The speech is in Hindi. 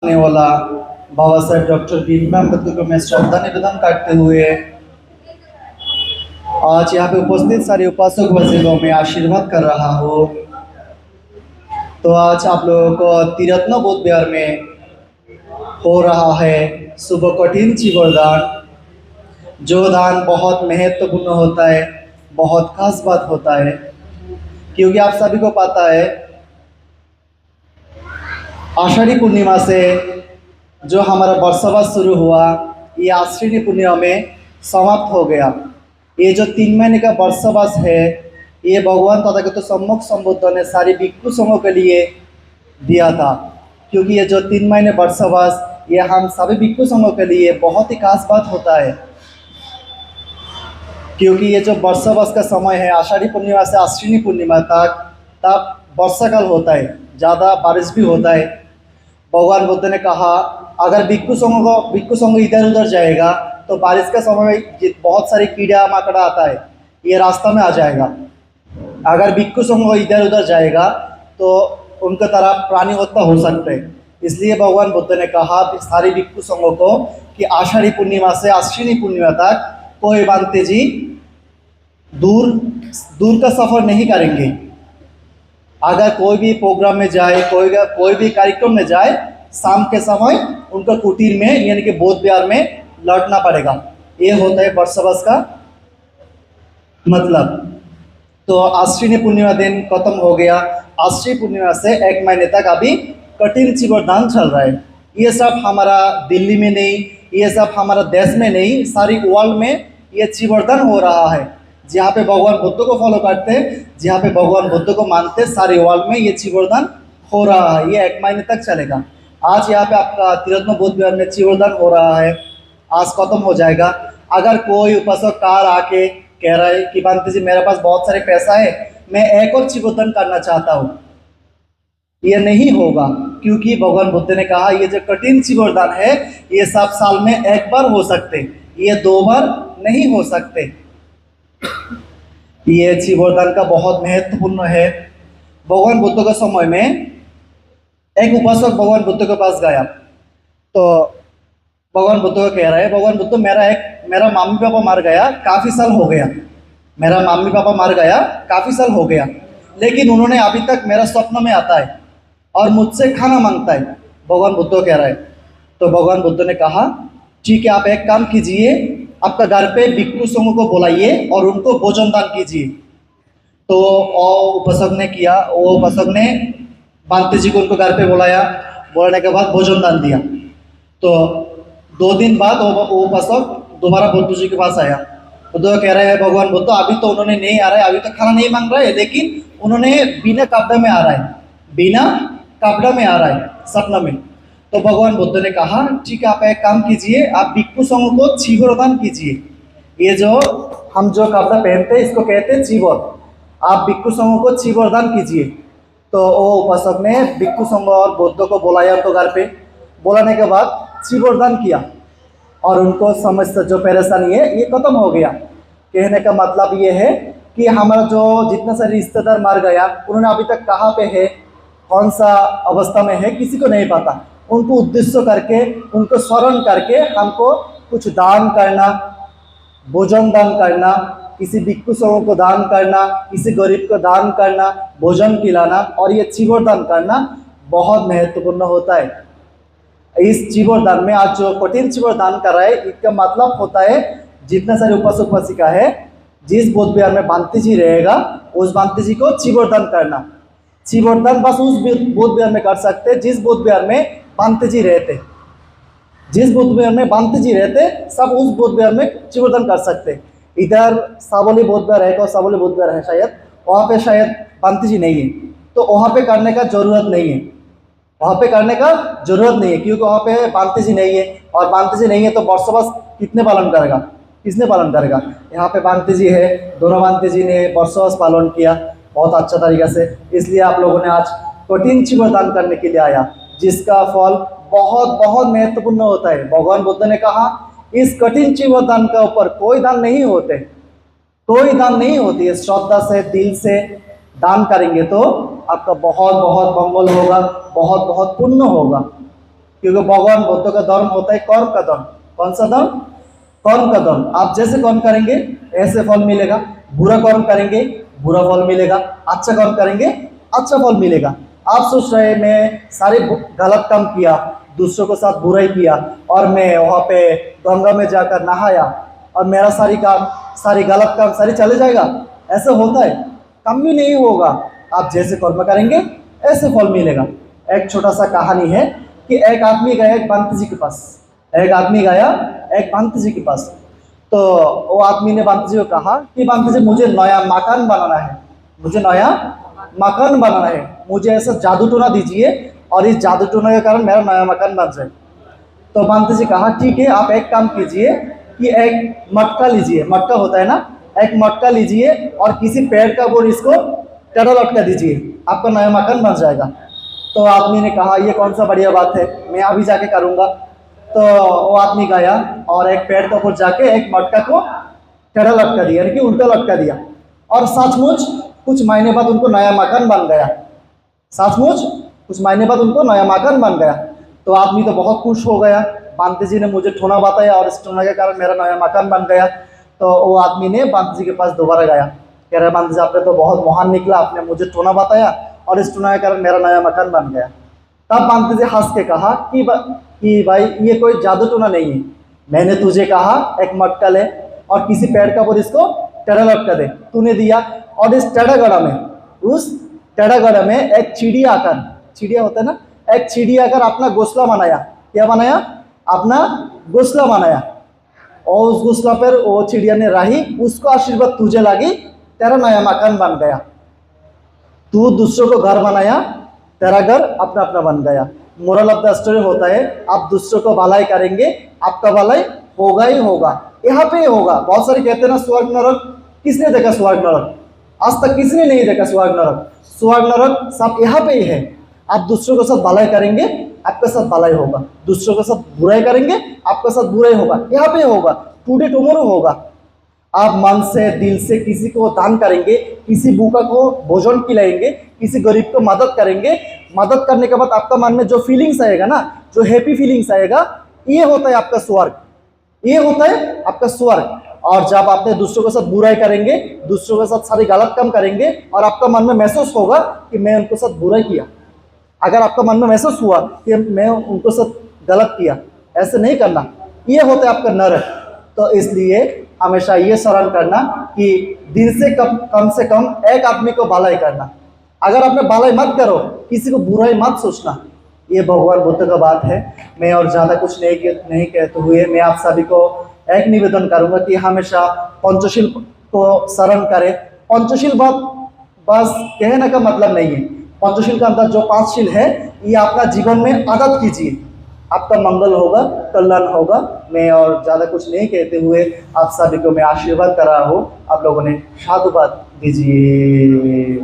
आने वाला बाबा साहेब डॉक्टर भीमराव अम्बेडकर को मैं श्रद्धा निवेदन करते हुए आज यहाँ पे उपस्थित सारे उपासक वजीलों में आशीर्वाद कर रहा हूँ। तो आज आप लोगों को त्रिरत्न बौद्ध विहार में हो रहा है सुबह कठिन चिवरदान, जो दान बहुत महत्वपूर्ण होता है, बहुत खास बात होता है, क्योंकि आप सभी को पता है आषाढ़ी पूर्णिमा से जो हमारा बरसवास शुरू हुआ, ये आश्विनी पूर्णिमा में समाप्त हो गया। ये जो 3 महीने का बरसवास है, ये भगवान तथागत सम्मुख संबुद्ध ने सारी भिक्षु संघों के लिए दिया था, क्योंकि ये जो 3 महीने बरसवास ये हम सभी भिक्षु संघों के लिए बहुत ही खास बात होता है, क्योंकि ये जो बरसवास का समय है आषाढ़ी पूर्णिमा से आश्विनी पूर्णिमा तक, तब वर्षाकाल होता है, ज़्यादा बारिश भी होता है। भगवान बुद्ध ने कहा अगर भिक्षु संघ इधर उधर जाएगा तो बारिश का समय में बहुत सारे कीड़ा मकोड़ा आता है, ये रास्ता में आ जाएगा। अगर भिक्षु संघ इधर उधर जाएगा तो उनके तरफ प्राणी हत्या हो सकते हैं। इसलिए भगवान बुद्ध ने कहा सारे भिक्षु संघों को कि आषाढ़ी पूर्णिमा से आश्विनी पूर्णिमा तक कोई बांते जी दूर दूर का सफ़र नहीं करेंगे। अगर कोई भी प्रोग्राम में जाए, कोई भी कार्यक्रम में जाए, शाम के समय उनका कुटीर में यानी कि बौद्ध विहार में लौटना पड़ेगा। ये होता है बरसवास का मतलब। तो आश्विनी पूर्णिमा दिन खत्म हो गया। आश्विनी पूर्णिमा से 1 महीने तक अभी कठिन चिवरदान चल रहा है। ये सब हमारा दिल्ली में नहीं, ये सब हमारा देश में नहीं, सारी वर्ल्ड में ये चिवरदान हो रहा है। जहाँ पे भगवान बुद्ध को फॉलो करते हैं, जहाँ पे भगवान बुद्ध को मानते हैं, सारे वर्ल्ड में ये चिवरदान हो रहा है। ये 1 महीने तक चलेगा। आज यहाँ पे आपका त्रिरत्न बौद्ध विहार में चिवरदान हो रहा है, आज खत्म हो जाएगा। अगर कोई उपासक कार आके कह रहा है कि बंते जी मेरे पास बहुत सारे पैसा है, मैं एक और चिवरदान करना चाहता हूँ, ये नहीं होगा, क्योंकि भगवान बुद्ध ने कहा ये जो कठिन चिवरदान है ये सब साल में 1 बार हो सकते, ये 2 बार नहीं हो सकते। ये चिवरदान का बहुत महत्वपूर्ण है। भगवान बुद्ध के समय में एक उपासक भगवान बुद्ध के पास गया, तो भगवान बुद्ध को कह रहा है भगवान बुद्ध मेरा मम्मी पापा मर गया, काफ़ी साल हो गया, मेरा मम्मी पापा मर गया काफ़ी साल हो गया, लेकिन उन्होंने अभी तक मेरा स्वप्न में आता है और मुझसे खाना मांगता है। भगवान बुद्ध को कह रहा है। तो भगवान बुद्ध ने कहा ठीक है, आप एक काम कीजिए, आपका घर पे भिक्षु संघ को बुलाइए और उनको भोजन दान कीजिए। तो उपासक ने किया, वो उपासक ने बांते जी को उनको घर पे बुलाया, बुलाने के बाद भोजन दान दिया। तो 2 दिन बाद वो उपासक दोबारा बुद्ध जी के पास आया। बुद्ध कह रहे हैं भगवान बुद्ध अभी तो उन्होंने नहीं आ रहा है, अभी तो खाना नहीं मांग रहा है, लेकिन उन्होंने बिना कपड़े में आ रहा है, बिना कपड़ा में आ रहा है सपना में। तो भगवान बुद्ध ने कहा ठीक है, आप एक काम कीजिए, आप भिक्षु संघ को चिवरदान कीजिए। ये जो हम जो कपड़ा पहनते हैं इसको कहते हैं चिवर, आप भिक्षु संघ को चिवरदान कीजिए। तो वो उपासक ने भिक्षु संघ और बुद्ध को बुलाया उनको घर पे, बुलाने के बाद चिवरदान किया और उनको समस्त जो परेशानी है ये खत्म हो गया। कहने का मतलब ये है कि हमारा जो जितना सारे रिश्तेदार मर गया, उन्होंने अभी तक कहाँ पे है, कौन सा अवस्था में है, किसी को नहीं पता। उनको उद्देश्य करके, उनको स्मरण करके हमको कुछ दान करना, भोजन दान करना, किसी भिक्षु संघ को दान करना, किसी गरीब को दान करना, भोजन खिलाना और ये चिवरदान करना बहुत महत्वपूर्ण होता है। इस चिवरदान में आज जो कठिन चिवरदान कर रहा है, इसका मतलब होता है जितना सारे उपासक उपासिका है, जिस बौद्ध विहार में बांते जी रहेगा उस बांते जी को चिवरदान करना। चिवरदान बस उस बौद्ध विहार में कर सकते जिस बौद्ध विहार में बांते जी रहते, जिस बौद्ध विहार में बांते जी रहते सब उस बौद्ध विहार में चिवरदान कर सकते। इधर सावली बौद्ध विहार है, सावली बौद्ध विहार है शायद, वहाँ पे शायद बांते जी नहीं है, तो वहाँ पे करने का जरूरत नहीं है, वहाँ पे करने का जरूरत नहीं है, क्योंकि वहाँ पे बांते जी नहीं है, और बांते जी नहीं है तो बरसवास कितने पालन करेगा, किसने पालन करेगा। यहाँ पे बांते जी है, दोनों बांते जी ने बरसवास पालन किया बहुत अच्छा तरीका से। इसलिए आप लोगों ने आज कठिन चिवरदान करने के लिए आया, जिसका फल बहुत बहुत महत्वपूर्ण होता है। भगवान बुद्ध ने कहा इस कठिन चिवरदान के ऊपर कोई दान नहीं होते, कोई दान नहीं होती है। श्रद्धा से, दिल से दान करेंगे तो आपका बहुत बहुत मंगल होगा, बहुत बहुत पुण्य होगा। क्योंकि भगवान बुद्ध का धर्म होता है कर्म का धर्म। कौन सा धर्म? कर्म का धर्म। आप जैसे कर्म करेंगे ऐसे फल मिलेगा, बुरा कर्म करेंगे बुरा फल मिलेगा, अच्छा कर्म करेंगे अच्छा फल मिलेगा। आप सोच रहे हैं मैं सारे गलत काम किया, दूसरों के साथ बुराई किया और मैं वहाँ पे गंगा में जाकर नहाया और मेरा सारी गलत काम सारी चले जाएगा? ऐसा होता है? कम भी नहीं होगा। आप जैसे कर्म करेंगे ऐसे फल मिलेगा। एक छोटा सा कहानी है कि एक आदमी गया एक पंत जी के पास। एक आदमी गया एक पंत जी के पास। तो वो आदमी ने पंत जी को कहा कि पंत जी मुझे नया मकान बनाना है, मुझे नया मकान बनाना है, मुझे ऐसा जादू टोना दीजिए और इस जादू टोना के कारण मेरा नया मकान बन जाए। तो पंत जी कहा ठीक है, आप एक काम कीजिए कि एक मटका लीजिए, मटका होता है ना, एक मटका लीजिए और किसी पेड़ का बोर इसको टेढ़ा लटका दीजिए, आपका नया मकान बन जाएगा। तो आदमी ने कहा ये कौन सा बढ़िया बात है, मैं अभी जाके करूँगा। तो वो आदमी गया और एक पेड़ के ऊपर जाके एक मटका को टेढ़ा लटका दिया, यानी कि उल्टा लटका दिया और सचमुच कुछ महीने बाद उनको नया मकान बन गया। सचमुच कुछ महीने बाद उनको नया मकान बन गया। तो आदमी तो बहुत खुश हो गया, पंत जी ने मुझे ठोना बताया और इस ठोना के कारण मेरा नया मकान बन गया। तो वो आदमी ने पंत जी के पास दोबारा गया, कह रहे पंत जी आपने तो बहुत महान निकला, आपने मुझे ठोना बताया और इस ठोना के कारण मेरा नया मकान बन गया। तब पंत जी हंस के कहा कि भाई ये कोई जादू टोना नहीं है, मैंने तुझे कहा एक मटका ले और किसी पेड़ का ऊपर इसको टेढ़ा लटका दे, तूने दिया और इस टेढ़ा गड़ा में, उस टेढ़ा गड़ा में एक चिड़िया आकर, चिड़िया होता है ना, एक चिड़िया आकर अपना घोंसला बनाया। क्या बनाया? अपना घोंसला बनाया और उस घोंसला पर वो चिड़िया ने रही, उसको आशीर्वाद तुझे लगी, तेरा नया मकान बन गया। तू दूसरों को घर बनाया, तेरा घर अपना अपना बन गया। मोरल ऑफ द स्टोरी होता है आप दूसरों को भलाई करेंगे आपका भलाई होगा ही होगा, यहाँ पे ही होगा। बहुत सारे कहते हैं ना स्वर्ग नरक, किसने देखा स्वर्ग नरक? आज तक किसी ने नहीं देखा स्वर्ग नरक। स्वर्ग नरक सब यहाँ पे ही है। आप दूसरों के साथ भलाई करेंगे आपके साथ भलाई होगा, दूसरों के साथ बुराई करेंगे आपके साथ बुराई होगा, यहाँ पे होगा, टुडे टुमारो होगा। आप मन से दिल से किसी को दान करेंगे, किसी भूखा को भोजन खिलाएंगे, किसी गरीब को मदद करेंगे, मदद करने के बाद आपका मन में जो फीलिंग्स आएगा ना, जो हैप्पी फीलिंग्स आएगा, ये होता है आपका स्वर्ग, ये होता है आपका स्वर्ग। और जब आप दूसरों के साथ बुराई करेंगे, दूसरों के साथ सारी गलत काम करेंगे और आपका मन में महसूस होगा कि मैं उनके साथ बुराई किया, अगर आपका मन में महसूस हुआ कि मैं उनको साथ गलत किया, ऐसे नहीं करना, ये होता है आपका नरक। तो इसलिए हमेशा ये स्मरण करना कि दिन से कम एक आदमी को भलाई करना। अगर आपने भलाई मत करो, किसी को बुराई मत सोचना, ये भगवान बुद्ध का बात है। मैं और ज़्यादा कुछ नहीं कहते हुए मैं आप सभी को एक निवेदन करूंगा कि हमेशा पंचशील को स्मरण करें। पंचशील बात बस कहने का मतलब नहीं है, पंचशील का अंदर जो 5 शील है ये आपका जीवन में आदत कीजिए, आपका मंगल होगा, कल्याण होगा। मैं और ज़्यादा कुछ नहीं कहते हुए आप सभी को मैं आशीर्वाद कर रहा हूँ, आप लोगों ने साधुवाद दीजिए।